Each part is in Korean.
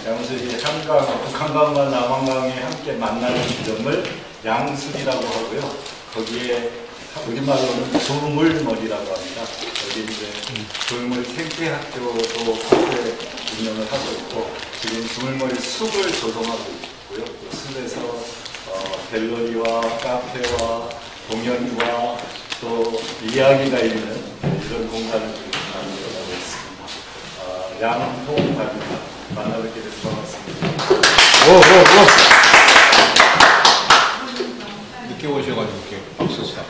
양수리 한강, 북한강과 남한강이 함께 만나는 지점을 양수리라고 하고요. 거기에 우리말로는 조물머리라고 합니다. 여기 이제 조물 생태학교도 함께 운영을 하고 있고, 지금 조물머리 숲을 조성하고 있고요. 그 숲에서 갤러리와 카페와 공연과 또 이야기가 있는 이런 공간을 만들어가고 있습니다. 양홍관입니다. 만나뵙게 돼서 반갑습니다. 늦게 오셔가지고 이렇게 박수 쳐.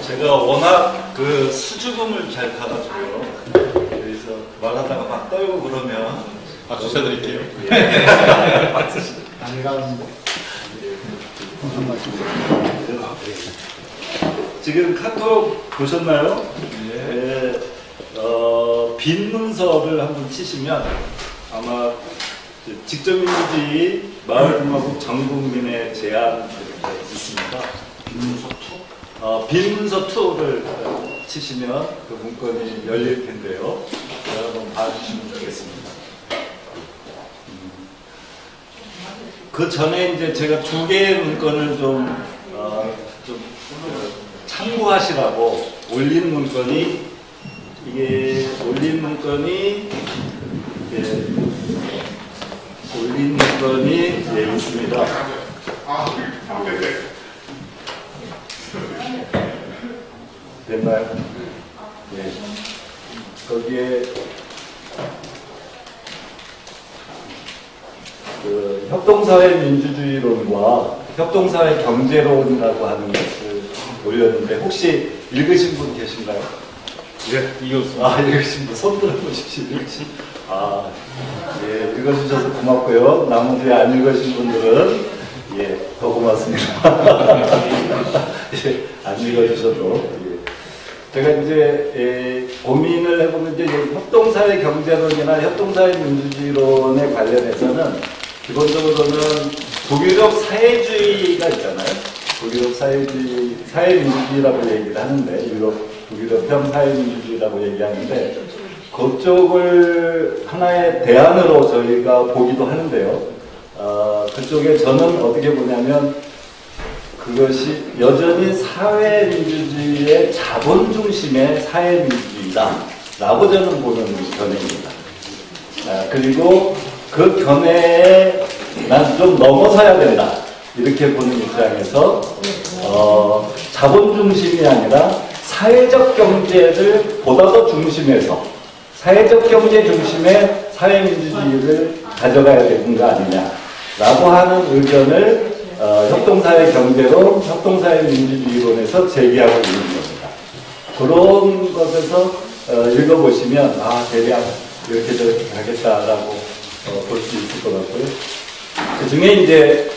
제가 워낙 그 수줍음을 잘 받아줘요. 그래서 말하다가 막 떨고 그러면 박수 쳐드릴게요. 지금 카톡 보셨나요? 네. 빈 문서를 한번 치시면 아마 직접민주주의 마을공화국 전국민의 제안 이렇게 있습니다. 빈 문서 2를 치시면 그 문건이 열릴 텐데요. 한번 봐주시면 좋겠습니다. 그 전에 이제 제가 2개의 문건을 좀 참고하시라고 올린 문건이 예, 있습니다. 됐나요? 예. 거기에 그 협동사회 민주주의론과 협동사회 경제론이라고 하는 것을 올렸는데 혹시 읽으신 분 계신가요? 네, 이겼습니다. 읽으신 분 손 들어보십시오. 예, 읽어주셔서 고맙고요. 나머지 안 읽으신 분들은 예, 더 고맙습니다. 예, 안 읽어주셔도. 제가 이제 고민을 해보면 이제 협동사회 경제론이나 협동사회 민주주의론에 관련해서는 기본적으로는 독일적 사회주의가 있잖아요. 독일적 사회주의, 사회민주주의라고 얘기를 하는데, 독일적 사회민주주의라고 얘기하는데, 그쪽을 하나의 대안으로 저희가 보기도 하는데요. 그쪽에 저는 어떻게 보냐면, 그것이 여전히 사회민주주의의 자본 중심의 사회민주주의다 라고 저는 보는 견해입니다. 그리고 그 견해에 난 좀 넘어서야 된다 이렇게 보는 입장에서 자본 중심이 아니라 사회적 경제를 보다 더 중심해서 사회적 경제 중심의 사회민주주의를 가져가야 되는 거 아니냐 라고 하는 의견을 협동사회 경제론, 협동사회 민주주의론에서 제기하고 있는 겁니다. 그런 것에서 읽어보시면 대략 이렇게 저렇게 가겠다라고 볼 수 있을 것 같고요. 그 중에 이제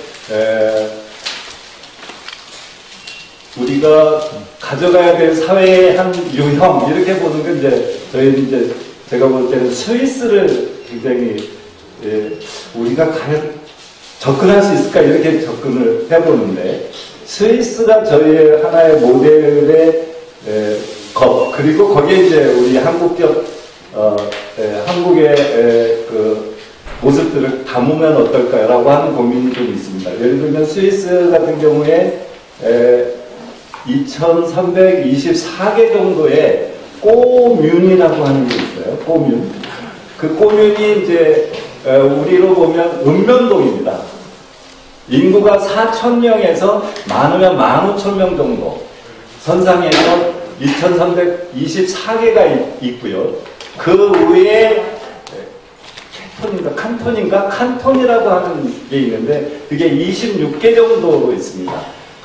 우리가 가져가야 될 사회의 한 유형 이렇게 보는 건 이제 저희는 이제 제가 볼 때는 스위스를 굉장히 우리가 접근할 수 있을까 이렇게 접근을 해보는데 스위스가 저희의 하나의 모델의 것 그리고 거기에 이제 우리 한국의 그 모습들을 담으면 어떨까라고 하는 고민이 좀 있습니다. 예를 들면 스위스 같은 경우에 2324개 정도의 꼬뮌이라고 하는 게 있어요. 꼬뮌. 그 꼬뮌이 이제 우리로 보면 읍면동입니다. 인구가 4,000명에서 많으면 15,000명 정도 선상에서 2324개가 있고요. 그 외에 칸톤이라고 하는 게 있는데 그게 26개 정도로 있습니다.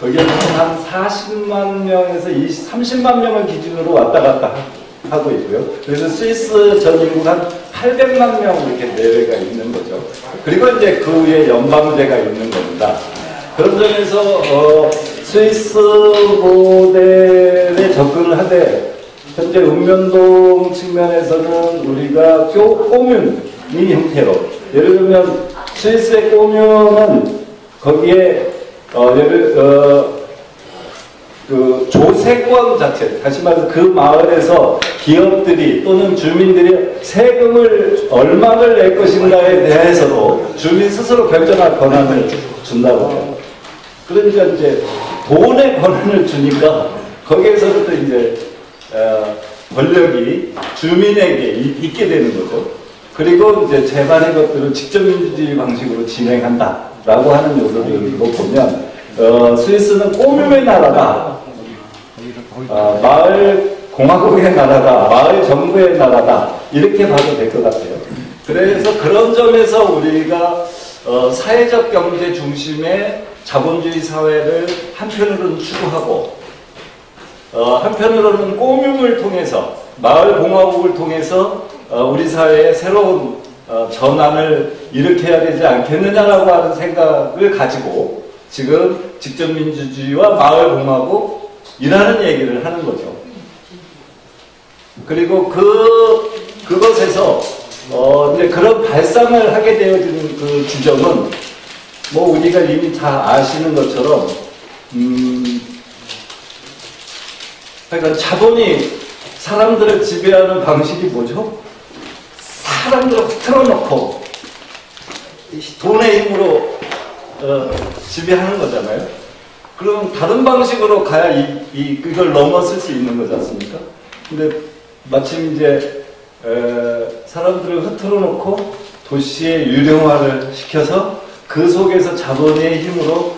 거기에는 한 40만 명에서 30만 명을 기준으로 왔다 갔다 하고 있고요. 그래서 스위스 전 인구가 한 800만 명 이렇게 내외가 있는 거죠. 그리고 이제 그 위에 연방제가 있는 겁니다. 그런 점에서 스위스 모델에 접근을 하되 현재 읍면동 측면에서는 우리가 꼬뮌 이 형태로 예를 들면 스위스의 꼬뮌은 거기에 그 조세권 자체, 다시 말해서 그 마을에서 기업들이 또는 주민들이 세금을 얼마를 낼 것인가에 대해서도 주민 스스로 결정할 권한을 준다고 해요. 그러니까 이제 돈의 권한을 주니까 거기에서부터 이제 권력이 주민에게 있게 되는 거죠. 그리고 이제 재반의 것들을 직접 민주주의 방식으로 진행한다라고 하는 요소들을 보면 스위스는 꼬물의 나라다. 마을 공화국의 나라다. 마을 정부의 나라다. 이렇게 봐도 될 것 같아요. 그래서 그런 점에서 우리가 사회적 경제 중심의 자본주의 사회를 한편으로는 추구하고 한편으로는 꼬뮴을 통해서 마을 공화국을 통해서 우리 사회의 새로운 전환을 일으켜야 되지 않겠느냐라고 하는 생각을 가지고 지금 직접민주주의와 마을공화국이라는 얘기를 하는 거죠. 그리고 그것에서 이제 그런 발상을 하게 되어지는 그 지점은 뭐 우리가 이미 다 아시는 것처럼 그러니까 자본이 사람들을 지배하는 방식이 뭐죠? 사람들을 틀어놓고 돈의 힘으로 지배하는 거잖아요. 그럼 다른 방식으로 가야 이걸 넘어설 수 있는 거지 않습니까? 근데 마침 이제 사람들을 흐트러 놓고 도시의 유령화를 시켜서 그 속에서 자본의 힘으로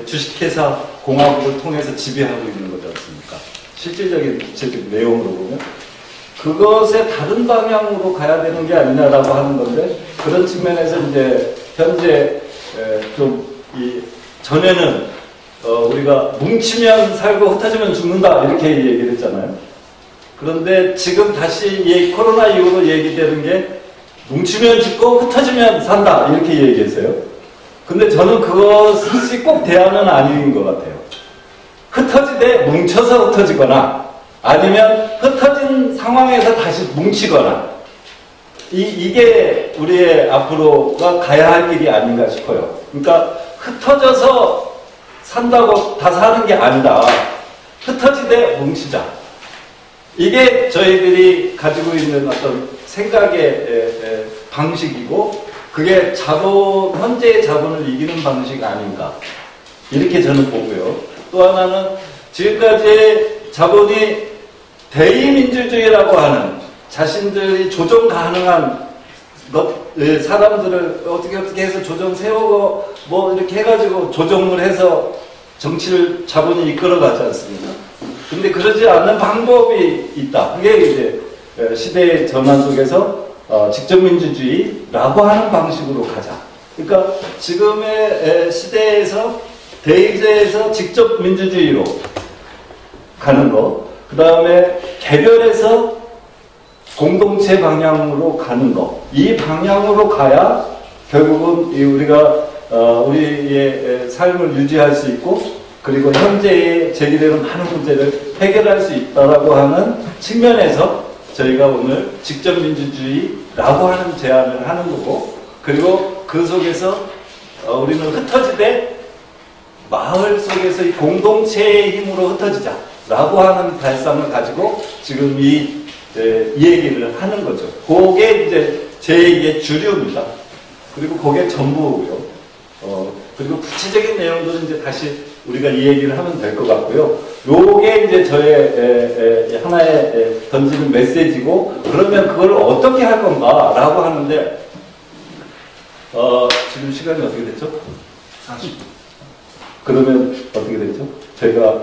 주식회사 공화국을 통해서 지배하고 있는 거지 않습니까? 실질적인 구체적인 내용으로 보면 그것의 다른 방향으로 가야 되는 게 아니냐라고 하는 건데, 그런 측면에서 이제 현재 전에는 우리가 뭉치면 살고 흩어지면 죽는다 이렇게 얘기를 했잖아요. 그런데 지금 다시 이 코로나 이후로 얘기되는 게 뭉치면 죽고 흩어지면 산다 이렇게 얘기했어요. 근데 저는 그것이 꼭 대안은 아닌 것 같아요. 흩어지되 뭉쳐서 흩어지거나 아니면 흩어진 상황에서 다시 뭉치거나 이게 우리의 앞으로가 가야 할 길이 아닌가 싶어요. 그러니까 흩어져서 산다고 다 사는 게 아니다. 흩어지되 뭉치자. 이게 저희들이 가지고 있는 어떤 생각의 방식이고 그게 현재의 자본을 이기는 방식 아닌가. 이렇게 저는 보고요. 또 하나는 지금까지 자본이 대의민주주의라고 하는 자신들이 조정 가능한 사람들을 어떻게 해서 조정 세우고 뭐 이렇게 해가지고 조정을 해서 정치를 자본이 이끌어가지 않습니까? 근데 그러지 않는 방법이 있다. 그게 이제 시대의 전환 속에서 직접민주주의라고 하는 방식으로 가자. 그러니까 지금의 시대에서 대의제에서 직접민주주의로 가는 거, 그 다음에 개별에서 공동체 방향으로 가는 거, 이 방향으로 가야 결국은 우리가 우리의 삶을 유지할 수 있고 그리고 현재에 제기되는 많은 문제를 해결할 수 있다라고 하는 측면에서 저희가 오늘 직접민주주의라고 하는 제안을 하는 거고, 그리고 그 속에서 우리는 흩어지되 마을 속에서 이 공동체의 힘으로 흩어지자라고 하는 발상을 가지고 지금 이 얘기를 하는 거죠. 그게 이제 제2의 주류입니다. 그리고 그게 전부고요. 그리고 구체적인 내용들은 이제 다시 우리가 이 얘기를 하면 될 것 같고요. 요게 이제 저의 하나의 던지는 메시지고, 그러면 그걸 어떻게 할 건가라고 하는데, 지금 시간이 어떻게 됐죠? 40분. 그러면 어떻게 됐죠? 제가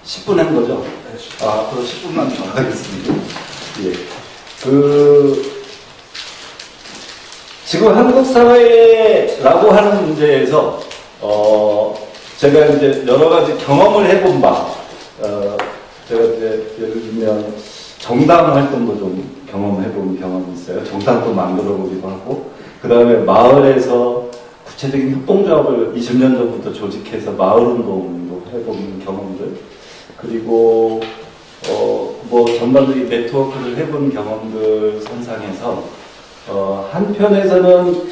10분 한 거죠? 앞으로 10분만 더 하겠습니다. 예. 지금 한국 사회라고 하는 문제에서, 제가 이제 여러 가지 경험을 해본 바, 제가 이제 예를 들면 정당 활동도 좀 경험해본 경험이 있어요. 정당도 만들어 보기도 하고, 그 다음에 마을에서 구체적인 협동조합을 20년 전부터 조직해서 마을 운동도 해본 경험들, 그리고 뭐 전반적인 네트워크를 해본 경험들 선상에서 한편에서는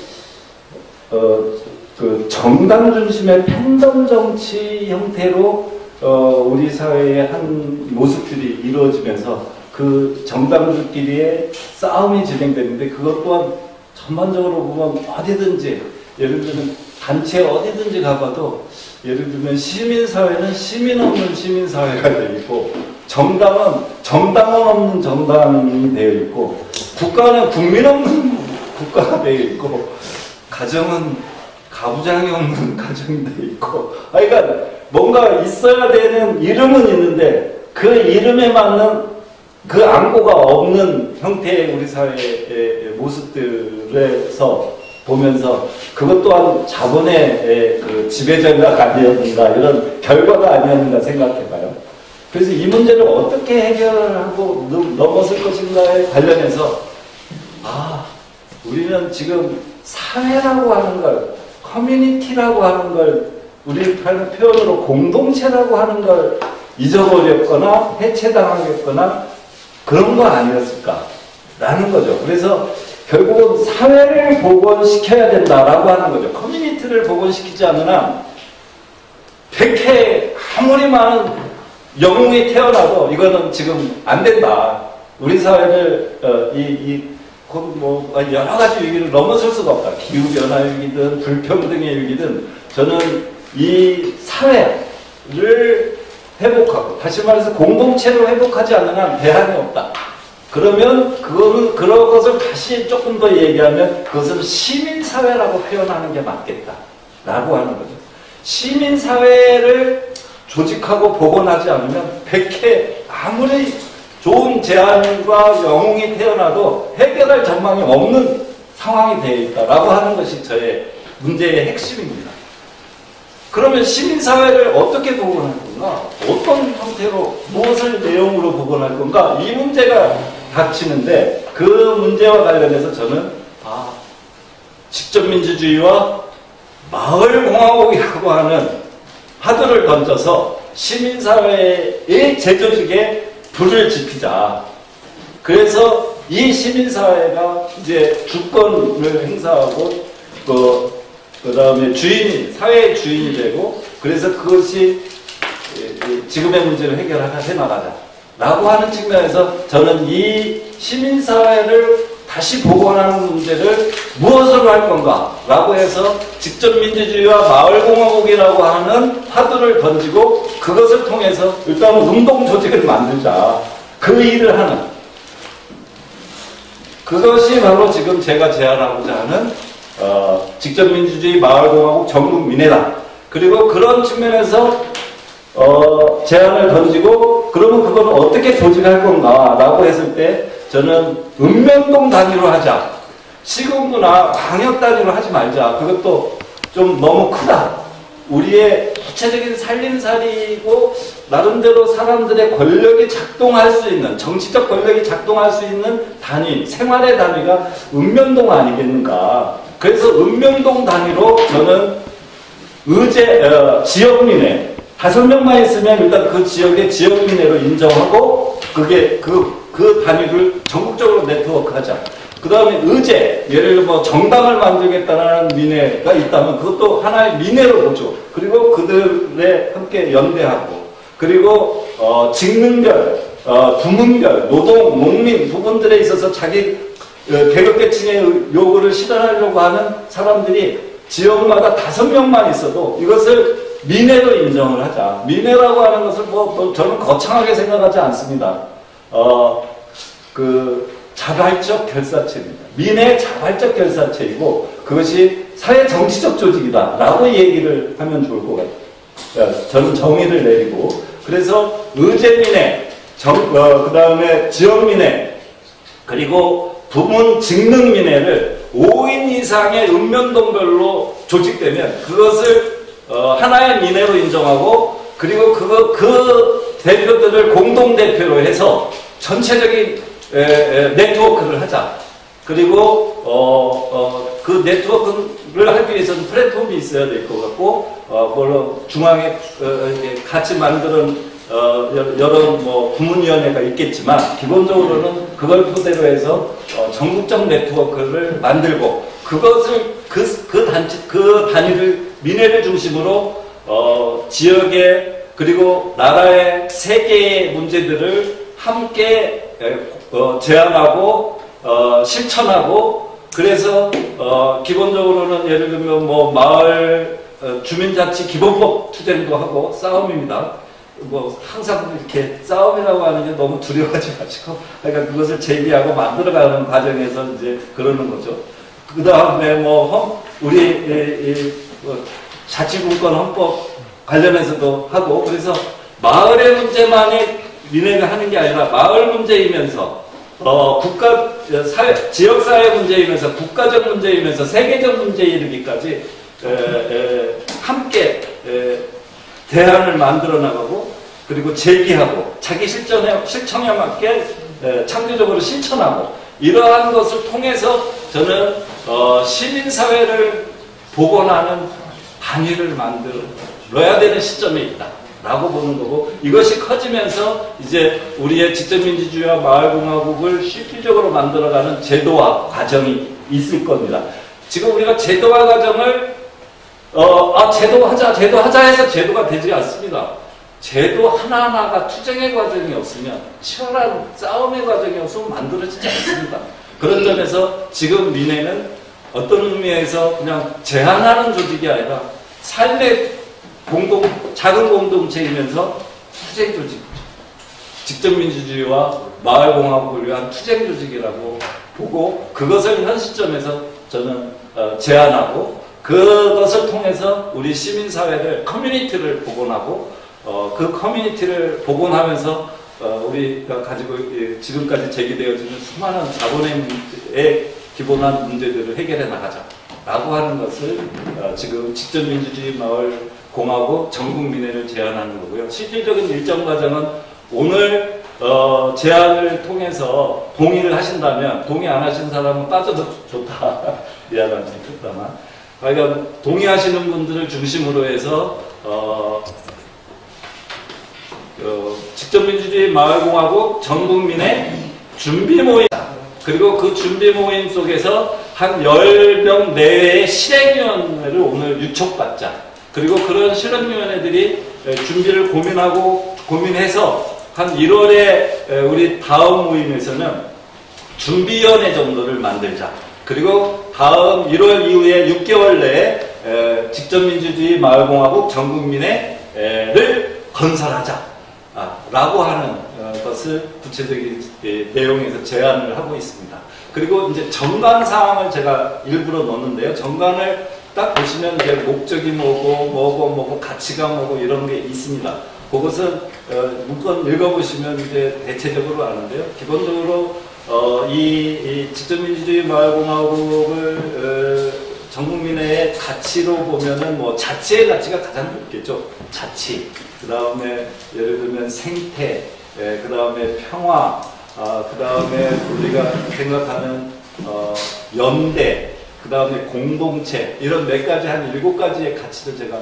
그 정당 중심의 팬덤 정치 형태로 우리 사회의 한 모습들이 이루어지면서 그 정당들끼리의 싸움이 진행되는데 그것 또한 전반적으로 보면 어디든지 예를 들면 단체 어디든지 가봐도 예를 들면 시민사회는 시민 없는 시민사회가 되어 있고 정당은 정당은 없는 정당이 되어 있고 국가는 국민 없는 국가가 되어 있고 가정은 가부장이 없는 가정이 되어 있고 그러니까 뭔가 있어야 되는 이름은 있는데 그 이름에 맞는 그 안고가 없는 형태의 우리 사회의 모습들에서 보면서 그것 또한 자본의 그 지배전략 아니었는가 이런 결과가 아니었는가 생각해봐요. 그래서 이 문제를 어떻게 해결하고 넘어설 것인가에 관련해서 우리는 지금 사회라고 하는 걸 커뮤니티라고 하는 걸 우리 표현으로 공동체라고 하는 걸 잊어버렸거나 해체당하겠거나 그런 거 아니었을까라는 거죠. 그래서 결국은 사회를 복원시켜야 된다라고 하는 거죠. 커뮤니티를 복원시키지 않는 한 100회 아무리 많은 영웅이 태어나도 이거는 지금 안 된다. 우리 사회를 여러 가지 위기를 넘어설 수가 없다. 기후변화 위기든 불평등의 위기든 저는 이 사회를 회복하고 다시 말해서 공동체로 회복하지 않는 한 대안이 없다. 그러면 그런 것을 다시 조금 더 얘기하면 그것은 시민사회라고 표현하는 게 맞겠다라고 하는 거죠. 시민사회를 조직하고 복원하지 않으면 100회 아무리 좋은 제안과 영웅이 태어나도 해결할 전망이 없는 상황이 되어 있다라고 하는 것이 저의 문제의 핵심입니다. 그러면 시민사회를 어떻게 복원할 건가? 어떤 형태로 무엇을 내용으로 복원할 건가? 이 문제가 닥치는데 그 문제와 관련해서 저는 직접민주주의와 마을공화국이라고 하는 화두를 던져서 시민사회의 재조직에 불을 지피자. 그래서 이 시민사회가 이제 주권을 행사하고 그 다음에 사회의 주인이 되고 그래서 그것이 지금의 문제를 해결해 나가자. 라고 하는 측면에서 저는 이 시민사회를 다시 복원하는 문제를 무엇으로 할 건가? 라고 해서 직접민주주의와 마을공화국이라고 하는 화두를 던지고 그것을 통해서 일단은 운동조직을 만들자. 그 일을 하는. 그것이 바로 지금 제가 제안하고자 하는 직접민주주의 마을공화국 전국민회다. 그리고 그런 측면에서 제안을 던지고 그러면 그걸 어떻게 조직할 건가 라고 했을 때 저는 읍면동 단위로 하자. 시군구나 광역 단위로 하지 말자. 그것도 좀 너무 크다. 우리의 구체적인 살림살이고 나름대로 사람들의 권력이 작동할 수 있는 정치적 권력이 작동할 수 있는 단위, 생활의 단위가 읍면동 아니겠는가. 그래서 읍면동 단위로 저는 지역민회 5명만 있으면 일단 그 지역의 지역민회로 인정하고 그게 그 단위를 전국적으로 네트워크하자. 그 다음에 예를 들어 뭐 정당을 만들겠다는 민회가 있다면 그것도 하나의 민회로 보죠. 그리고 그들에 함께 연대하고 그리고 직능별, 부문별, 노동, 농민 부분들에 있어서 자기 계급계층의 요구를 실현하려고 하는 사람들이 지역마다 5명만 있어도 이것을 민회로 인정을 하자. 민회라고 하는 것을 저는 거창하게 생각하지 않습니다. 자발적 결사체입니다. 민회의 자발적 결사체이고 그것이 사회 정치적 조직이다 라고 얘기를 하면 좋을 것 같아요. 저는 정의를 내리고 그래서 의제민회, 그 다음에 지역민회 그리고 부문 직능민회를 5인 이상의 읍면동별로 조직되면 그것을 하나의 민회로 인정하고 그리고 그 대표들을 공동대표로 해서 전체적인 네트워크를 하자. 그리고 그 네트워크를 하기 위해서는 플랫폼이 있어야 될 것 같고 그걸로 중앙에 같이 만드는 여러 부문위원회가 있겠지만 기본적으로는 그걸 토대로 해서 전국적 네트워크를 만들고 그것을 그 단위를 민회를 중심으로 지역의 그리고 나라의 세계의 문제들을 함께 제안하고 실천하고 그래서 기본적으로는 예를 들면 뭐 마을 주민자치 기본법 투쟁도 하고 싸움입니다. 뭐 항상 이렇게 싸움이라고 하는 게 너무 두려워하지 마시고 그러니까 그것을 제기하고 만들어가는 과정에서 이제 그러는 거죠. 그 다음에 뭐 우리 자치분권 헌법 관련해서도 하고 그래서 마을의 문제만이 민회가 하는 게 아니라 마을 문제이면서 국가 사회 지역 사회 문제이면서 국가적 문제이면서 세계적 문제에 이르기까지 함께 대안을 만들어 나가고 그리고 제기하고 자기 실천에 맞게 창조적으로 실천하고 이러한 것을 통해서 저는 시민사회를 복원하는 단위를 만들어야 되는 시점에 있다 라고 보는 거고 이것이 커지면서 이제 우리의 직접민주주의와 마을공화국을 실질적으로 만들어가는 제도화 과정이 있을 겁니다. 지금 우리가 제도화 과정을 제도하자 해서 제도가 되지 않습니다. 제도 하나하나가 투쟁의 과정이 없으면 치열한 싸움의 과정이 없으면 만들어지지 않습니다. 그런 점에서 지금 민회는 어떤 의미에서 그냥 제한하는 조직이 아니라 삶의 작은 공동체이면서 투쟁 조직이죠. 직접민주주의와 마을공화국을 위한 투쟁 조직이라고 보고 그것을 현 시점에서 저는 제안하고 그것을 통해서 우리 시민사회를 커뮤니티를 복원하고 그 커뮤니티를 복원하면서 우리가 가지고 지금까지 제기되어지는 수많은 자본의 기본한 문제들을 해결해 나가자라고 하는 것을 지금 직접민주주의 마을공화국 전국민회를 제안하는 거고요. 실질적인 일정 과정은 오늘 제안을 통해서 동의를 하신다면 동의 안 하신 사람은 빠져도 좋다. 미안한지 그렇다만 그러니까 동의하시는 분들을 중심으로 해서 직접민주주의 마을공화국 전국민의 준비 모임 그리고 그 준비 모임 속에서 한 10명 내외의 실행위원회를 오늘 유촉받자. 그리고 그런 실행위원회들이 준비를 고민해서 한 1월에 우리 다음 모임에서는 준비위원회 정도를 만들자. 그리고 다음 1월 이후에 6개월 내에 직접민주주의 마을공화국 전국민회를 건설하자. 라고 하는 것을 구체적인 내용에서 제안을 하고 있습니다. 그리고 이제 정관 사항을 제가 일부러 넣었는데요. 정관을 딱 보시면 이제 목적이 뭐고 가치가 뭐고 이런 게 있습니다. 그것은 문건 읽어보시면 이제 대체적으로 아는데요. 기본적으로 이 직접민주주의 마을공화국을 전국민회의 가치로 보면은 뭐 자치의 가치가 가장 높겠죠. 자치. 그 다음에 예를 들면 생태, 그 다음에 평화, 그 다음에 우리가 생각하는 연대, 그 다음에 공동체 이런 몇 가지 한 7가지의 가치를 제가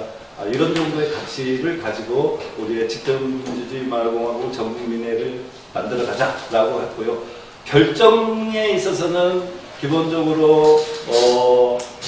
이런 정도의 가치를 가지고 우리의 직접민주주의 마을공화국 전국민회를 만들어가자라고 했고요. 결정에 있어서는 기본적으로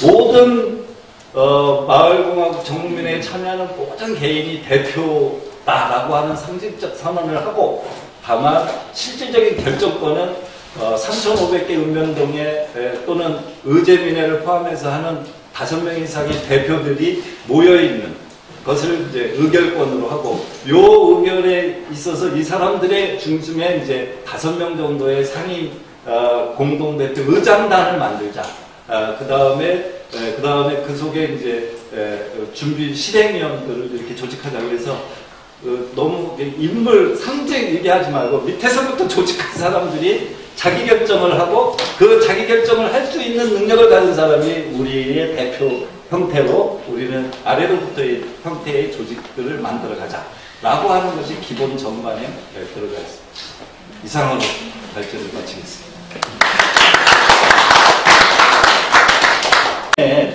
모든 마을공화국 전국민회에 참여하는 모든 개인이 대표다라고 하는 상징적 선언을 하고 다만 실질적인 결정권은 3,500개 읍면동에 또는 의제민회를 포함해서 하는 5명 이상의 대표들이 모여있는 것을 이제 의결권으로 하고 요 의결에 있어서 이 사람들의 중심에 이제 5명 정도의 상임 공동대표 의장단을 만들자. 그 다음에 그 속에 이제 준비 실행위원들을 이렇게 조직하자. 그래서 너무 인물 상징 얘기하지 말고 밑에서부터 조직한 사람들이 자기 결정을 하고 그 자기 결정을 할 수 있는 능력을 가진 사람이 우리의 대표 형태로 우리는 아래로부터의 형태의 조직들을 만들어가자 라고 하는 것이 기본 전반에 들어가 있습니다. 이상으로 발제를 마치겠습니다.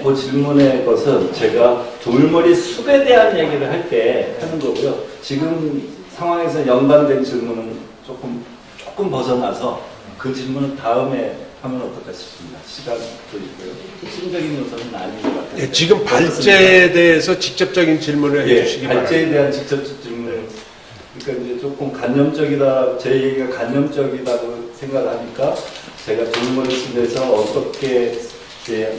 그 질문의 것은 제가 돌머리 숲에 대한 얘기를 할 때 하는 거고요. 지금 상황에서 연관된 질문은 조금 벗어나서 그 질문은 다음에 하면 어떨까 싶습니다. 시간도 있고요. 핵심적인 요소는 아닌 것 같아요. 지금 발제에 대해서 직접적인 질문을 해주시기 바랍니다. 발제에 대한 직접 질문을 조금 간념적이다, 제 얘기가 간념적이다고 생각하니까 제가 조문머리숲에서 어떻게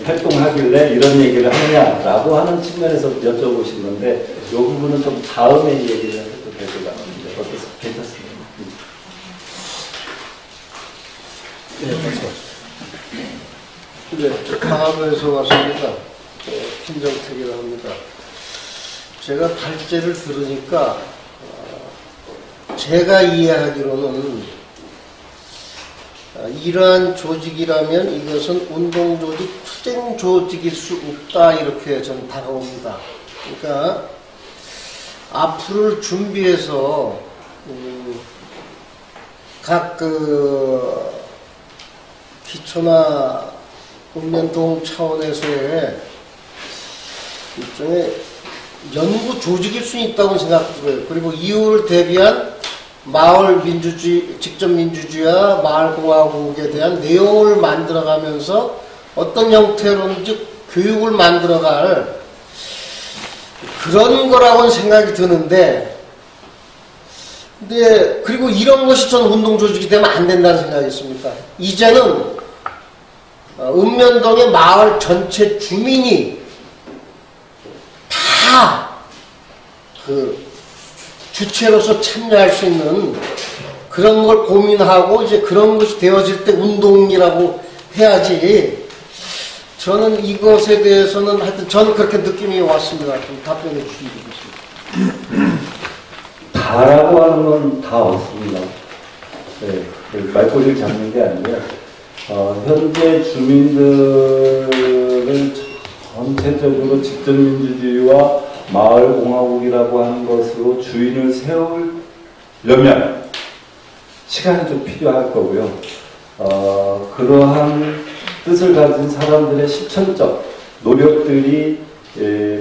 활동하길래 이런 얘기를 하느냐라고 하는 측면에서 여쭤보신 건데 이 부분은 좀 다음에 얘기를 해도 될 것 같은데 어떻습니까? 괜찮습니다. 네, 강화도에서 왔습니다. 김정택이라고 합니다. 제가 발제를 들으니까 제가 이해하기로는 이러한 조직이라면 이것은 운동조직, 투쟁조직일 수 없다 이렇게 저는 다가옵니다. 그러니까 앞으로를 준비해서 각 기초나 읍면동 차원에서의 일종의 연구 조직일 수 있다고 생각해요. 그리고 이후를 대비한 마을 민주주의, 직접 민주주의와 마을 공화국에 대한 내용을 만들어가면서 어떤 형태로든지 교육을 만들어갈 그런 거라고는 생각이 드는데, 근데 그리고 이런 것이 전 운동 조직이 되면 안 된다는 생각이 있습니다. 이제는 읍면동의 마을 전체 주민이 다 그 주체로서 참여할 수 있는 그런 걸 고민하고 이제 그런 것이 되어질 때 운동이라고 해야지. 저는 이것에 대해서는 하여튼 저는 그렇게 느낌이 왔습니다. 좀 답변해 주시면 되겠습니다. 다라고 하는 건 다 없습니다. 네, 말꼬리를 잡는 게 아니라 현재 주민들을 전체적으로 직접민주주의와 마을공화국이라고 하는 것으로 주인을 세우려면 시간이 좀 필요할 거고요. 그러한 뜻을 가진 사람들의 실천적 노력들이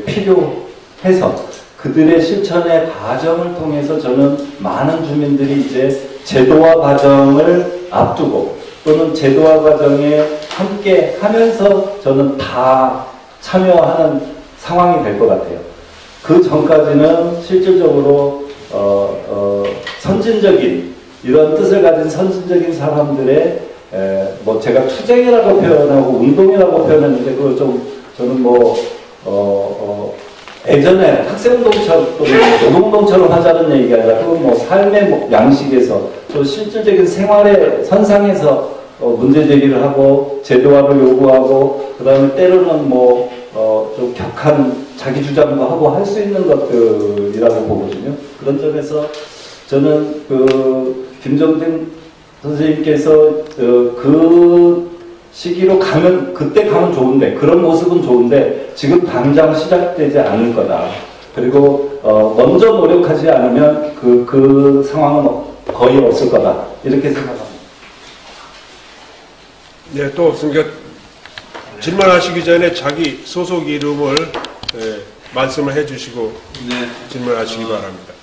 필요해서 그들의 실천의 과정을 통해서 저는 많은 주민들이 이제 제도화 과정을 앞두고 또는 제도화 과정에 함께 하면서 저는 다 참여하는 상황이 될 것 같아요. 그 전까지는 실질적으로 선진적인 이런 뜻을 가진 선진적인 사람들의 뭐 제가 투쟁이라고 표현하고 운동이라고 표현했는데 그걸 좀 저는 예전에 학생운동처럼 또는 노동운동처럼 하자는 얘기가 아니라 그건 뭐 삶의 양식에서 또 실질적인 생활의 선상에서 문제 제기를 하고 제도화를 요구하고 그 다음에 때로는 좀 격한 자기 주장도 하고 할 수 있는 것들이라고 보거든요. 그런 점에서 저는 김정택 선생님께서 그 시기로 가면 그때 가면 좋은데 그런 모습은 좋은데 지금 당장 시작되지 않을 거다. 그리고 먼저 노력하지 않으면 그 상황은 거의 없을 거다. 이렇게 생각합니다. 네, 또 없으니까 질문하시기 전에 자기 소속 이름을 말씀을 해주시고 네. 질문하시기 바랍니다.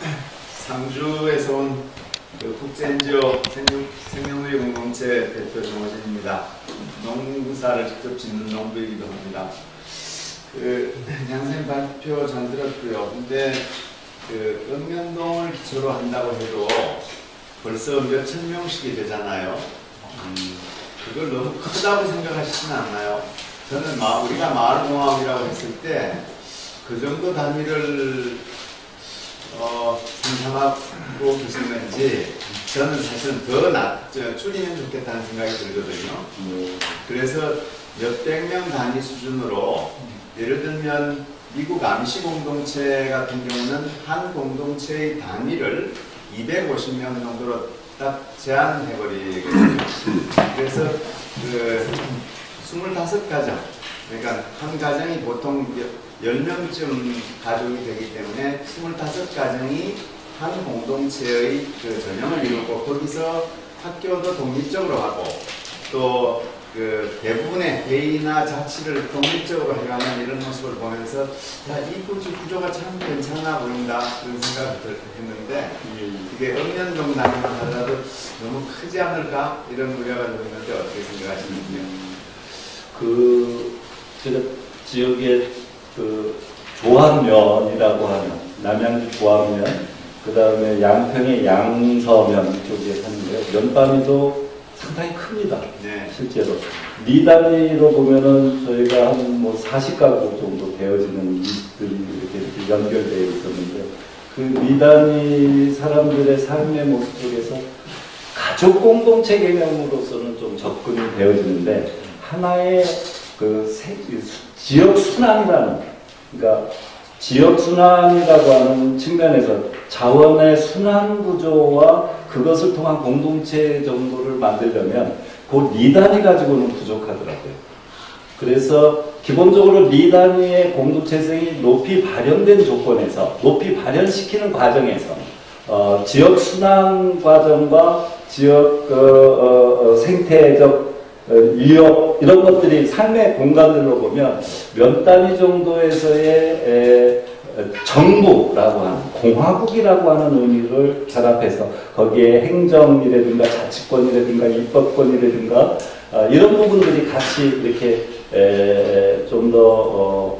상주에서 온 국제NGO 생명누리 공동체 대표 정호진입니다. 농사를 직접 짓는 농부이기도 합니다. 양생 발표 잘 들었고요. 근데 읍면동을 기초로 한다고 해도 벌써 몇천 명씩이 되잖아요. 그걸 너무 크다고 생각하시진 않나요? 저는 우리가 마을공화국이라고 했을 때 그 정도 단위를 상상하고 계셨는지 저는 사실은 더 줄이면 좋겠다는 생각이 들거든요. 그래서 몇백 명 단위 수준으로 예를 들면 미국 암시 공동체 같은 경우는 한 공동체의 단위를 250명 정도로 딱 제한해버리거든요. 그래서 25가정, 그러니까 한 가정이 보통 10명쯤 가족이 되기 때문에 25가정이 한 공동체의 전형을 이루고 거기서 학교도 독립적으로 하고 또 대부분의 대의나 자치를 독립적으로 해가는 이런 모습을 보면서 이 구조가 참 괜찮아 보인다 그런 생각을 했는데 이게 읍면동 단위만 하더라도 너무 크지 않을까 이런 우려가 좀 있는데 어떻게 생각하시는지요? 제가 지역의 조합면이라고 하는 남양주 조합면 그 다음에 양평의 양서면 쪽에 사는데요. 면 단위도 상당히 큽니다. 네. 실제로. 리 단위로 보면은 저희가 한 뭐 40가구 정도 되어지는 집들이 이렇게 연결되어 있었는데, 그 리 단위 사람들의 삶의 모습 속에서 가족 공동체 개념으로서는 좀 접근이 되어지는데, 하나의 지역 순환이라는, 그러니까 지역 순환이라고 하는 측면에서 자원의 순환 구조와 그것을 통한 공동체 정도를 만들려면 그 리 단위 가지고는 부족하더라고요. 그래서 기본적으로 리 단위의 공동체성이 높이 발현된 조건에서, 높이 발현시키는 과정에서 지역 순환 과정과 지역 생태적 위협 이런 것들이 삶의 공간들로 보면 몇 단위 정도에서의 정부라고 하는, 공화국이라고 하는 의미를 결합해서 거기에 행정이라든가 자치권이라든가 입법권이라든가 이런 부분들이 같이 이렇게 좀 더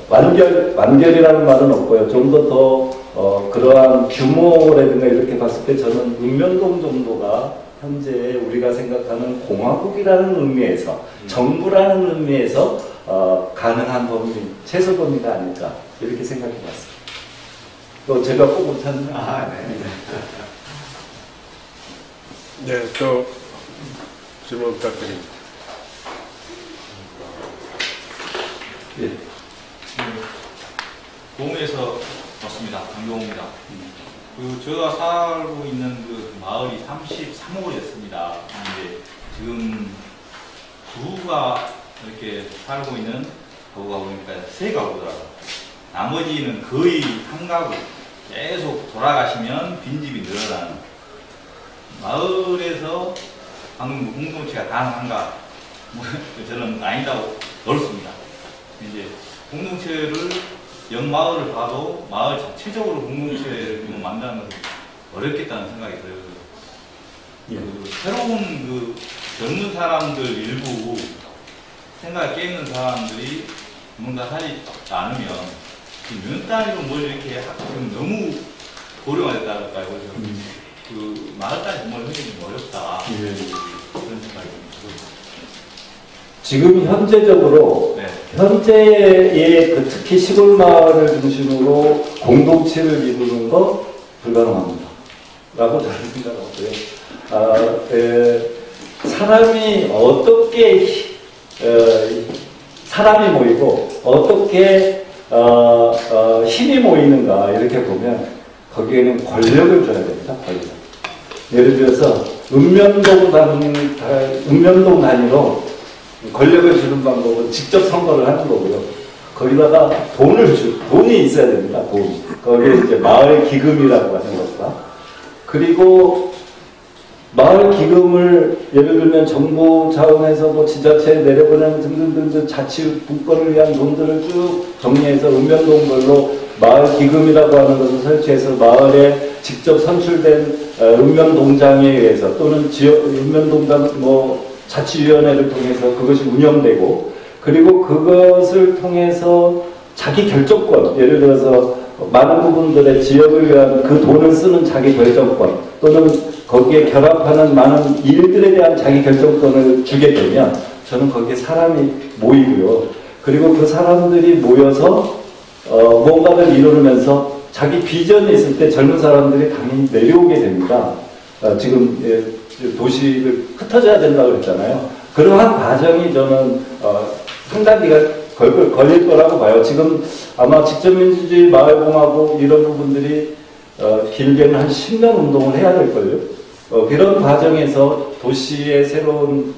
완결이라는 말은 없고요. 좀 더 그러한 규모라든가 이렇게 봤을 때 저는 읍면동 정도가 현재 우리가 생각하는 공화국이라는 의미에서, 정부라는 의미에서 가능한 범위, 최소 범위가 아닐까 이렇게 생각해 봤습니다. 제가 꼭 못하는 네, 또 질문 부탁드립니다. 예. 도움에서 왔습니다. 강경호입니다. 제가 살고 있는 그 마을이 33호가 됐습니다. 근데 지금 부부가 이렇게 살고 있는 가구가 보니까 3가구더라고요. 나머지는 거의 한 가구. 계속 돌아가시면 빈집이 늘어나는. 마을에서 방금 공동체가 가능한가? 저는 아니다고 넓습니다. 이제 공동체를 연마을을 봐도 마을 자체적으로 공동체를 만드는 것은 어렵겠다는 생각이 들어요. 새로운 그 젊은 사람들 일부 생각이 깨있는 사람들이 뭔가 하지 않으면 면 단위로 뭘 이렇게 너무 고령화 됐다 할까요? 그래서 그 마을 단위 뭘 하기 좀 어렵다. 그런 생각이 듭니다. 지금 현재적으로 네. 현재의 특히 시골 마을을 중심으로 공동체를 이루는 거 불가능합니다. 라고 저는 생각하고요. 사람이 어떻게 사람이 모이고 어떻게 힘이 모이는가 이렇게 보면 거기에는 권력을 줘야 됩니다. 권력. 예를 들어서 읍면동 단위로 권력을 주는 방법은 직접 선거를 하는 거고요. 거기다가 돈이 있어야 됩니다. 돈. 거기에 이제 마을 기금이라고 하는 것과, 그리고 마을 기금을 예를 들면 정부 차원에서 뭐 지자체에 내려보내는 등등등 자치 분권을 위한 돈들을 쭉 정리해서 읍면동별로 마을 기금이라고 하는 것을 설치해서 마을에 직접 선출된 읍면동장에 의해서 또는 지역 읍면동장 자치위원회를 통해서 그것이 운영되고, 그리고 그것을 통해서 자기 결정권, 예를 들어서 많은 부분들의 지역을 위한 그 돈을 쓰는 자기 결정권, 또는 거기에 결합하는 많은 일들에 대한 자기 결정권을 주게 되면 저는 거기에 사람이 모이고요. 그리고 그 사람들이 모여서 뭔가를 이루면서 자기 비전이 있을 때 젊은 사람들이 당연히 내려오게 됩니다. 지금 도시를 흩어져야 된다고 그랬잖아요. 그러한 과정이 저는 상당 기간 걸릴 거라고 봐요. 지금 아마 직접민주주의, 마을공화국 이런 부분들이 길게는 한 10년 운동을 해야 될걸요. 그런 과정에서 도시의 새로운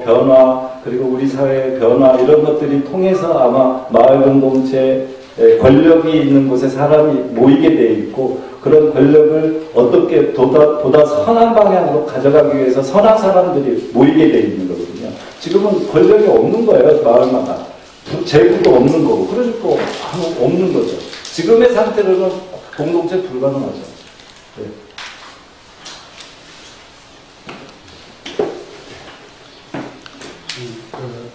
변화, 그리고 우리 사회의 변화 이런 것들이 통해서 아마 마을 공동체 권력이 있는 곳에 사람이 모이게 돼 있고, 그런 권력을 어떻게 보다 선한 방향으로 가져가기 위해서 선한 사람들이 모이게 돼 있는 거거든요. 지금은 권력이 없는 거예요. 마을마다. 재구도 없는 거고. 그러니까 없는 거죠. 지금의 상태로는 공동체 불가능하죠. 네.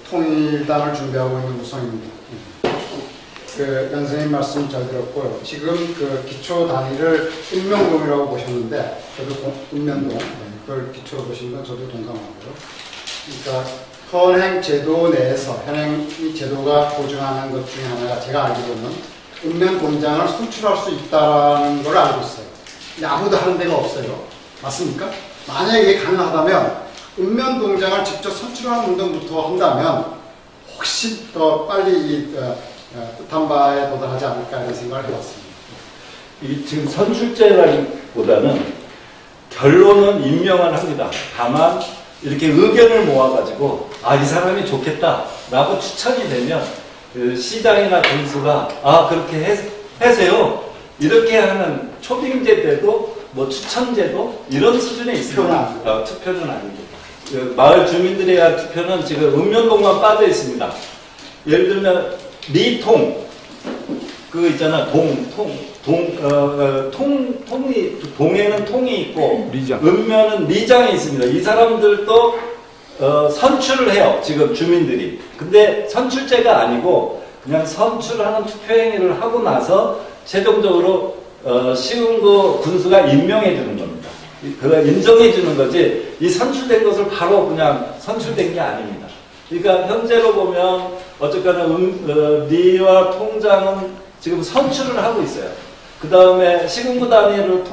통일당을 준비하고 있는 우성입니다. 그 연선생님 말씀 잘 들었고요. 지금 그 기초 단위를 읍면동이라고 보셨는데 저도 읍면동 그걸 기초로 보시는 건 저도 동감하고요. 그러니까 현행 제도 내에서 현행 이 제도가 보증하는 것 중에 하나가 제가 알기로는 읍면 공장을 선출할 수 있다는 걸 알고 있어요. 근데 아무도 하는 데가 없어요. 맞습니까? 만약에 이게 가능하다면 읍면 동장을 직접 선출하는 운동부터 한다면 훨씬 더 빨리 이 뜻한 바에 도달하지 않을까 이런 생각을 해봤습니다. 이 지금 선출제라기보다는 결론은 임명은 합니다. 다만 이렇게 의견을 모아가지고 이 사람이 좋겠다라고 추천이 되면 그 시장이나 군수가 그렇게 해세요. 이렇게 하는 초빙제 때도 뭐 추천제도 이런 수준에 있습니다. 투표는 아니고 그 마을 주민들에 대한 투표는 지금 읍면동만 빠져 있습니다. 예를 들면 리통 그 있잖아 동에는 통이 있고 리장. 읍면은 리장이 있습니다. 이 사람들도 선출을 해요. 지금 주민들이. 근데 선출제가 아니고 그냥 선출하는 투표행위를 하고 나서 최종적으로 시군구 군수가 임명해 주는 겁니다. 그걸 인정해 주는 거지 이 선출된 것을 바로 그냥 선출된 게 아닙니다. 그러니까 현재로 보면 어쨌거나 리와 통장은 지금 선출을 하고 있어요. 그 다음에 시군구 단위를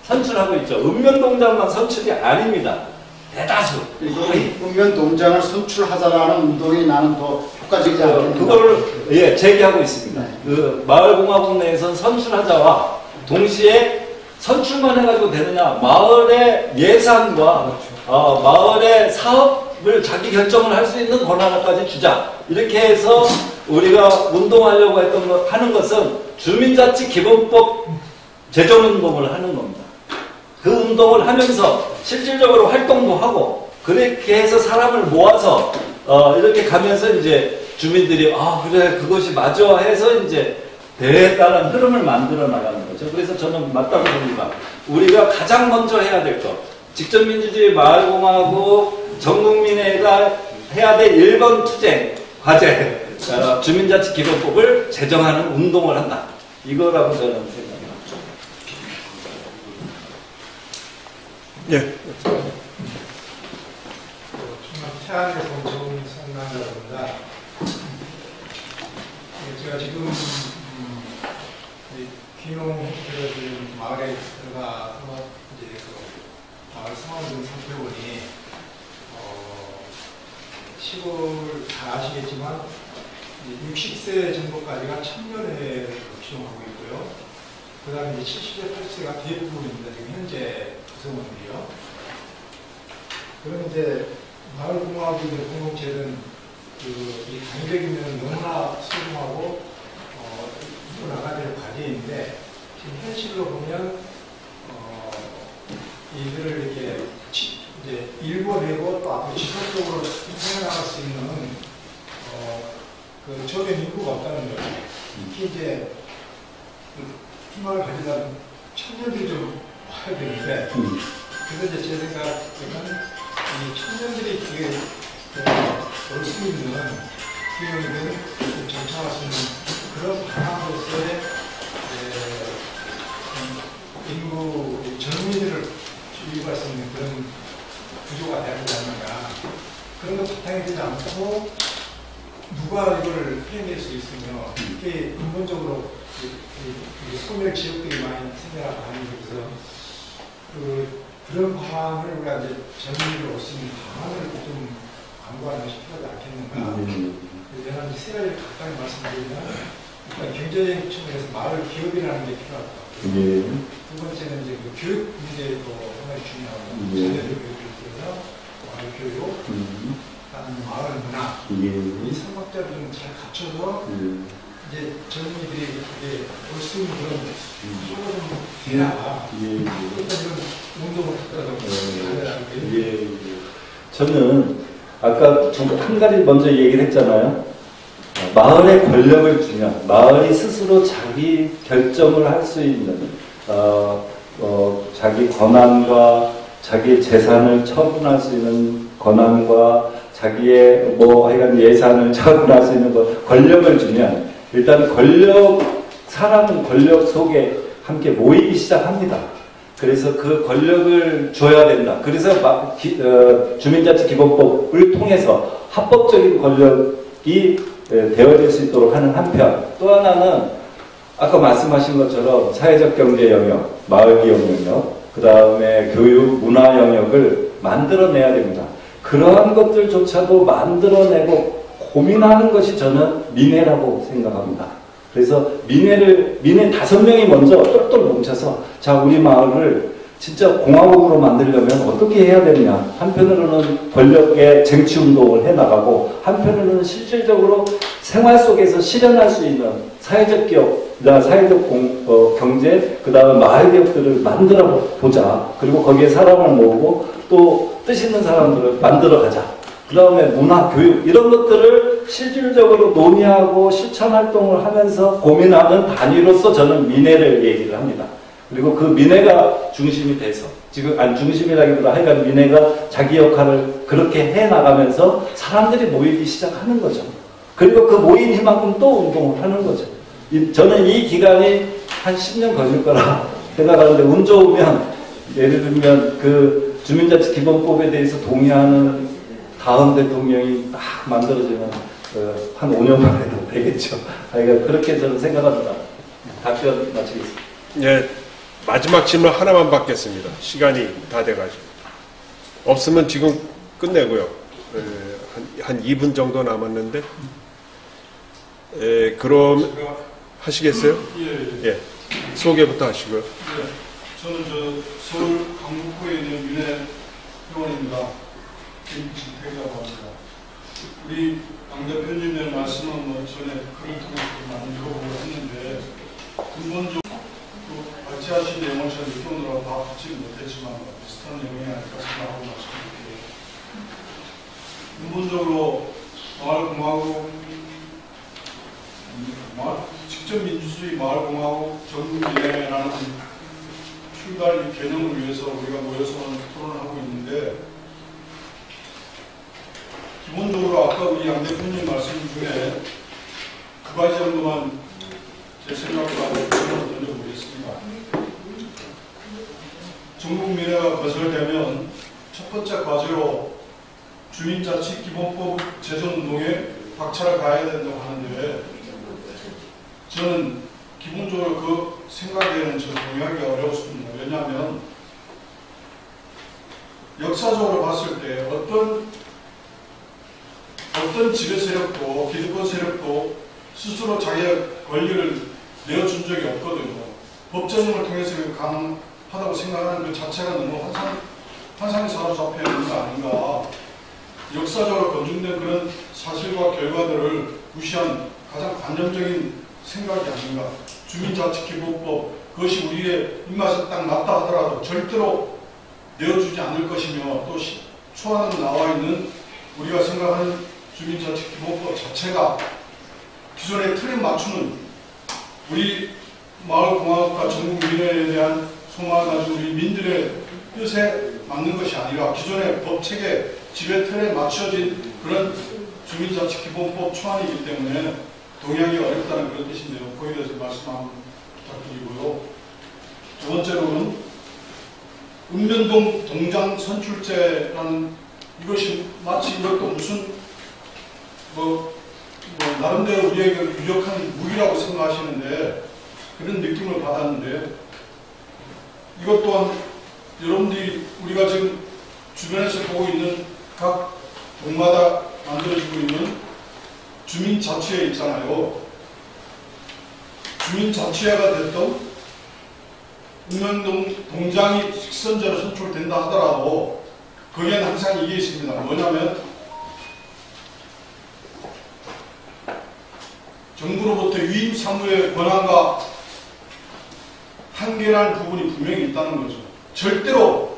선출하고 있죠. 읍면동장만 선출이 아닙니다. 대다수. 읍면 동장을 선출하자라는 운동이 나는 더 효과적이지 않겠는가. 그거를 제기하고 있습니다. 네. 그 마을공화국 내에서는 선출하자와 동시에 선출만 해가지고 되느냐 마을의 예산과 마을의 사업을 자기 결정을 할 수 있는 권한까지 주자 이렇게 해서 우리가 운동하려고 하는 것은 주민자치기본법 제정운동을 하는 겁니다. 그 운동을 하면서 실질적으로 활동도 하고 그렇게 해서 사람을 모아서 이렇게 가면서 이제 주민들이 그래 그것이 맞아 해서 이제 대회에 따른 흐름을 만들어 나가는 거죠. 그래서 저는 맞다고 봅니다. 우리가 가장 먼저 해야 될 것, 직접민주주의 마을공화국 전국민회가 해야 될 1번 투쟁 과제, 주민자치기본법을 제정하는 운동을 한다. 이거라고 저는 생각합니다. 예. 태안에서 좋은 생각이라든가 제가 지금 귀농 마을에 들어가서 이제 마을 상황을 살펴보니 시골 다 아시겠지만 60세 정도까지가 청년회를 기용하고 있고요. 그 다음에 이제 70세, 80세가 대부분입니다. 지금 현재 구성원들이요. 그럼 이제 마을공화국의 공동체는 이 단계기는 너무나 소중하고 나가야 될 과제인데 지금 현실로 보면 이들을 이렇게 이제 일궈내고 또 앞으로 지속적으로 생각할 수 있는 그 저변 인구가 없다는 거예요. 특히 이제 희망을 가지려면 청년들이 좀 와야 되는데 그래서 이제 제 생각에는 이 청년들이 되게 올 수 있는 기회를 정착할 수 있는 그런 방향으로서의 인구 젊은이들을 유입할 수 있는 그런 구조가 되지 않는가. 그런 것 바탕이 되지 않고 누가 이걸 해낼 수 있으며 이게 근본적으로 소멸 지역들이 많이 생겨나고 하는 거에서 그런 방안을 우리가 이제 젊은이들 올 수 있는 방안을 좀 강구하는 것이 필요하지 않겠는가. 내가 이제 세 가지를 간단히 말씀드리면 일단 경제적인 측면에서 마을 기업이라는 게 필요하다. 두 번째는 이제 그 교육 문제도 상당히 중요하고 자녀들 교육을 통해서 마을 교육, 다른 마을 문화 이 삼각자를 좀 잘 갖춰서 이제 젊은이들이 올 수 있는 그런 수요가 좀 돼야 일단 이런 운동을 하더라고요. 저는 아까 한 가지 먼저 얘기를 했잖아요. 마을에 권력을 주면 마을이 스스로 자기 결정을 할 수 있는 자기 권한과 자기 재산을 처분할 수 있는 권한과 자기의 하여간 예산을 처분할 수 있는 권력을 주면 일단 사람은 권력 속에 함께 모이기 시작합니다. 그래서 그 권력을 줘야 된다. 그래서 주민자치기본법을 통해서 합법적인 권력이 되어질 수 있도록 하는 한편, 또 하나는 아까 말씀하신 것처럼 사회적 경제 영역, 마을기업 영역, 그 다음에 교육, 문화 영역을 만들어내야 됩니다. 그러한 것들조차도 만들어내고 고민하는 것이 저는 민회라고 생각합니다. 그래서 민회 5명이 먼저 똘똘 뭉쳐서 자, 우리 마을을 진짜 공화국으로 만들려면 어떻게 해야 되느냐. 한편으로는 권력의 쟁취운동을 해나가고 한편으로는 실질적으로 생활 속에서 실현할 수 있는 사회적 기업, 사회적 경제, 그 다음에 마을 기업들을 만들어 보자. 그리고 거기에 사람을 모으고 또 뜻 있는 사람들을 만들어 가자. 그 다음에 문화, 교육 이런 것들을 실질적으로 논의하고 실천 활동을 하면서 고민하는 단위로서 저는 민회를 얘기를 합니다. 그리고 그 민회가 중심이 돼서 지금 중심이라기보다 하여간 민회가 자기 역할을 그렇게 해나가면서 사람들이 모이기 시작하는 거죠. 그리고 그 모인 힘만큼 또 운동을 하는 거죠. 저는 이 기간이 한 10년 걸릴 거라 생각하는데 운 좋으면 예를 들면 그 주민자치기본법에 대해서 동의하는 다음 대통령이 딱 만들어지면 한 5년만 해도 되겠죠. 그러니까 그렇게 저는 생각합니다. 답변 마치겠습니다. 예, 마지막 질문 하나만 받겠습니다. 시간이 다 돼가지고. 없으면 지금 끝내고요. 한 2분 정도 남았는데. 그럼 하시겠어요? 예. 소개부터 하시고요. 저는 서울 강북구에 있는 민회 회원입니다. 김진택이라고 합니다. 우리 강 대표님의 말씀은 전에 글을 통해서 많이 들어보고 했는데 근본적으로 같이 하신 내용을 잘 느껴오느라고 다 붙지 못했지만 비슷한 내용이 아닐까 생각하고 말씀드릴게요. 근본적으로 마을공화국, 직접 민주주의 마을공화국 전국민회라는 출발 이 개념을 위해서 우리가 모여서 토론을 하고 있는데 기본적으로 아까 우리 양 대표님 말씀 중에 두 가지 정도만 제 생각으로 질문을 던져보겠습니다. 전국민회가 거절되면 첫 번째 과제로 주민자치기본법 제정운동에 박차를 가해야 된다고 하는데 저는 기본적으로 그 생각에는 저는 동의하기 어려웠습니다. 왜냐하면 역사적으로 봤을 때 어떤 지배 세력도 기득권 세력도 스스로 자기의 권리를 내어준 적이 없거든요. 법제정을 통해서 가능하다고 생각하는 그 자체가 너무 환상에 사로잡혀 있는 거 아닌가. 역사적으로 검증된 그런 사실과 결과들을 무시한 가장 관념적인 생각이 아닌가. 주민자치기본법 그것이 우리의 입맛에 딱 맞다 하더라도 절대로 내어주지 않을 것이며 또 초안에 나와 있는 우리가 생각하는 주민자치기본법 자체가 기존의 틀에 맞추는 우리 마을공화국과 전국민회에 대한 소망을 가지고 우리 민들의 뜻에 맞는 것이 아니라 기존의 법체계 지배틀에 맞춰진 그런 주민자치기본법 초안이기 때문에 동의하기 어렵다는 그런 뜻인데요. 거기에 대해서 말씀 한번 부탁드리고요. 두 번째로는 읍면동 동장 선출제라는 이것이 마치 이것도 무슨 나름대로 우리에게 유력한 무기라고 생각하시는데 그런 느낌을 받았는데 이것 또한 여러분들이 우리가 지금 주변에서 보고 있는 각 동마다 만들어지고 있는 주민자치회 있잖아요. 주민자치회가 됐던 읍면동 동장이 직선제로 선출된다 하더라도 거기에는 항상 이게 있습니다. 뭐냐면 정부로부터 위임 사무의 권한과 한계라는 부분이 분명히 있다는 거죠. 절대로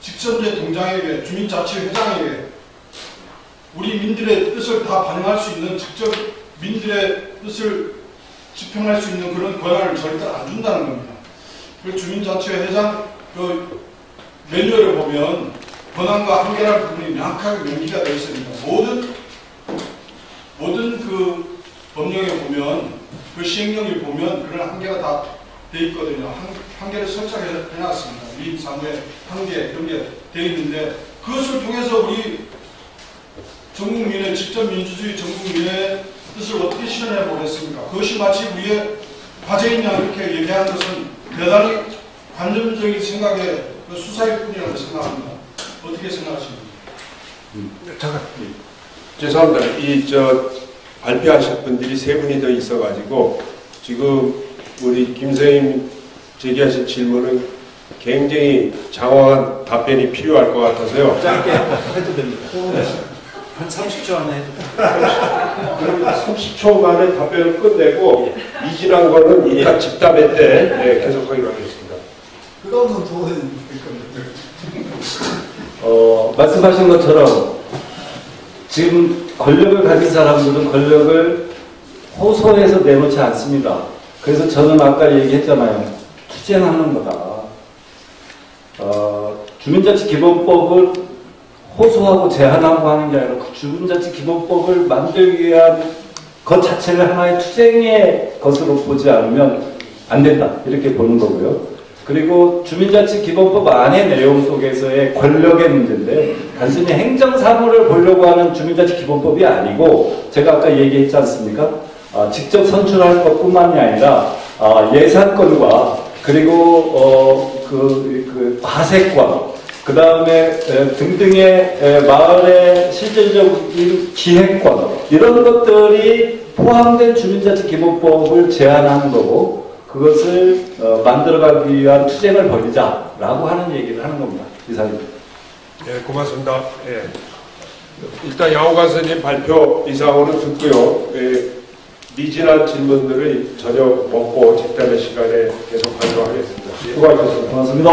직선제 동장에게 주민자치회장에게 우리 민들의 뜻을 다 반영할 수 있는 직접 민들의 뜻을 집행할 수 있는 그런 권한을 절대 안 준다는 겁니다. 그 주민자치회장 그 매뉴얼을 보면 권한과 한계라는 부분이 명확하게 명기가 되어 있습니다. 모든 그 법령에 보면 그 시행령에 보면 그런 한계가 다 돼 있거든요. 한계를 설정해 놨습니다. 위임 사무의 한계 그런 게 돼 있는데 그것을 통해서 우리 전국민의 직접 민주주의 전국민의 뜻을 어떻게 실현해 보겠습니까? 그것이 마치 우리의 과제이냐 이렇게 얘기하는 것은 대단히 관념적인 생각의 그 수사일 뿐이라고 생각합니다. 어떻게 생각하십니까? 잠깐. 죄송합니다. 발표하실 분들이 세 분이 더 있어가지고 지금 우리 김선생님 제기하신 질문은 굉장히 장황한 답변이 필요할 것 같아서요. 짧게 해도 됩니다. 한 30초 안에 해도 그럼 30초 만에 답변을 끝내고 이진한 거는 이따 집담회 때 계속하기로 하겠습니다. 그거는 도움이 될 겁니다. 말씀하신 것처럼 지금 권력을 가진 사람들은 권력을 호소해서 내놓지 않습니다. 그래서 저는 아까 얘기했잖아요. 투쟁하는 거다. 주민자치기본법을 호소하고 제한하고 하는 게 아니라 그 주민자치기본법을 만들기 위한 것 자체를 하나의 투쟁의 것으로 보지 않으면 안 된다. 이렇게 보는 거고요. 그리고 주민자치기본법 안의 내용 속에서의 권력의 문제인데 단순히 행정사무를 보려고 하는 주민자치기본법이 아니고 제가 아까 얘기했지 않습니까? 직접 선출할 것뿐만이 아니라 예산권과 그리고 그 과세권 그 다음에 등등의 마을의 실질적인 기획권 이런 것들이 포함된 주민자치기본법을 제안하는 거고 그것을 만들어가기 위한 투쟁을 벌이자라고 하는 얘기를 하는 겁니다. 이상입니다. 예, 고맙습니다. 예. 일단 양호관 선생님 발표 이상으로 듣고요. 미진한 질문들을 저녁 먹고 집단의 시간에 계속하도록 하겠습니다. 수고하셨습니다. 고맙습니다.